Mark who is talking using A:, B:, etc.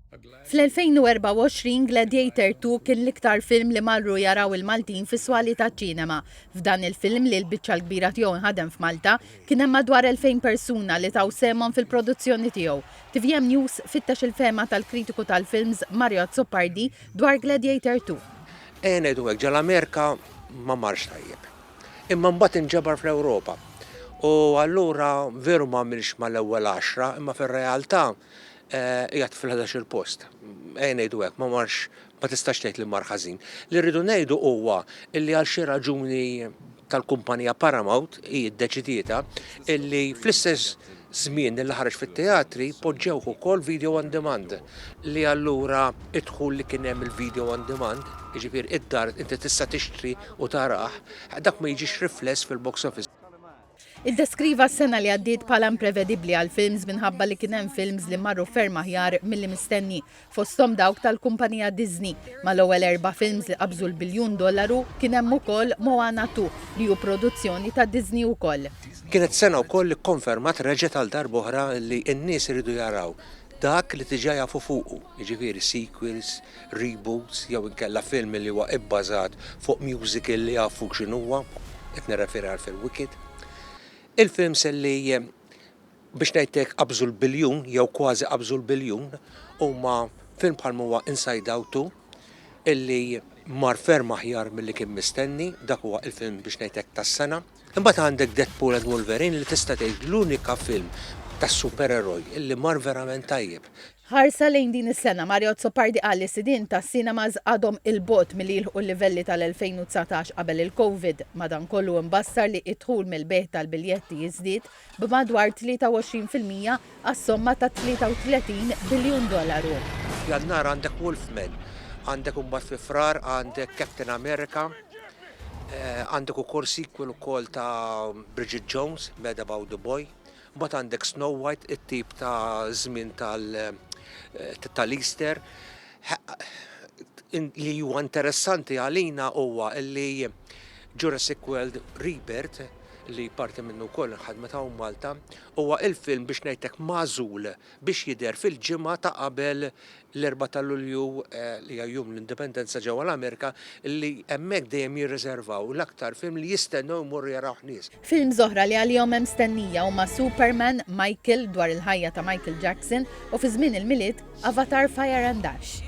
A: Fl-2024 Gladiator 2 kien l-iktar film li marru jaraw il-Maltin fis-swali taċ-ċinema. F'dan il-film li l-biċċa l-kbira tiegħu ħadem f'Malta kien hemm madwar 2000 persuna li taw semhom fil-produzzjoni tiegħu. TVM News fittex il-fema tal-kritiku tal-films Mario Zoppardi dwar Gladiator 2.
B: Ngħidu hekk ġal-Amerika ma marx tajjeb. Imma mbagħad inġabar fl-Ewropa. U allura veru ma għamilx mal-ewwel 10, imma fir-realtà qiegħed fil-11 post. Ngħidu hekk, ma tistax tgħid li mar ħażin. Li rridu ngħidu huwa illi għal xi raġuni tal-kumpanija Paramount hi ddeċidieta illi fl-istess żmien li ħareġ fit-teatri poġġew ukoll video on demand li allura idħul li kien hemm il-video on demand, jiġifieri id-dar inti tista' tixtri u taraħ, dak ma jiġix rifless fil-box office.
A: Iddeskriva s-sena li għaddiet bħala imprevedibbli għal films minħabba li kien hemm films li marru ferm aħjar milli mistenni fosthom dawk tal-kumpanija Disney. Mal-ewwel 4 films li qabżu l-$1 biljun kien hemm ukoll Moana 2 li hu produzzjoni ta' Disney ukoll.
B: Kienet sena wkoll li kkonfermat reġgħet għal darba oħra li n-nies iridu jaraw dak li tiġa jafu fuqu, jiġifieri sequels, reboots, jew inkella film li huwa ibbażat fuq musical li jafu x'inhuwa, qed nirreferi għal film Wicked. Il-films li biex ngħidlek qabżu l-biljun jew kważi qabżu l-biljun huma film bħal huwa Inside Out 2 illi mar ferm aħjar milli kien mistenni, dak huwa il-film biex ngħidlek tas-sena. Imbagħad għandek Deadpool and Wolverine li tista' tgħid l-unika film tas-supereroj illi mar verament tajjeb.
A: Ħarsa lejn din is-sena Mario Zoppardi qal li sidien tas-sinemas għadhom il-bot milli jilħqu l-livelli tal-2019 qabel il-Covid. Madankollu mbassar li id-dħul mill-beħ tal-biljetti jiżdied b'madwar 23% għas-somma ta' $33 biljun.
B: Jannar għandek Wolfman, għandek imbagħad fi frar għandek Captain America, għandek ukoll sequel ukoll ta' Bridget Jones, Mad About the Boy, mbagħad għandek Snow White, it-tip ta' żmien tal-Easter. Li huwa interessanti għalina huwa li Jurassic World Rebirth li parti minnu wkoll ħadmet hawn Malta huwa il-film biex ngħidlek magħżul biex jidher fil-ġimgħa ta' qabel l-4 ta' Lulju li hija jum l-Indipendenza ġewwa l-Amerika li hemmhekk dejjem jirriservaw l-aktar film li jistennew jmorru jaraw nies.
A: Films oħra li għalihom hemm mstennija huma Superman, Michael dwar il-ħajja ta' Michael Jackson u fi żmien il-milied Avatar Fire and Ash.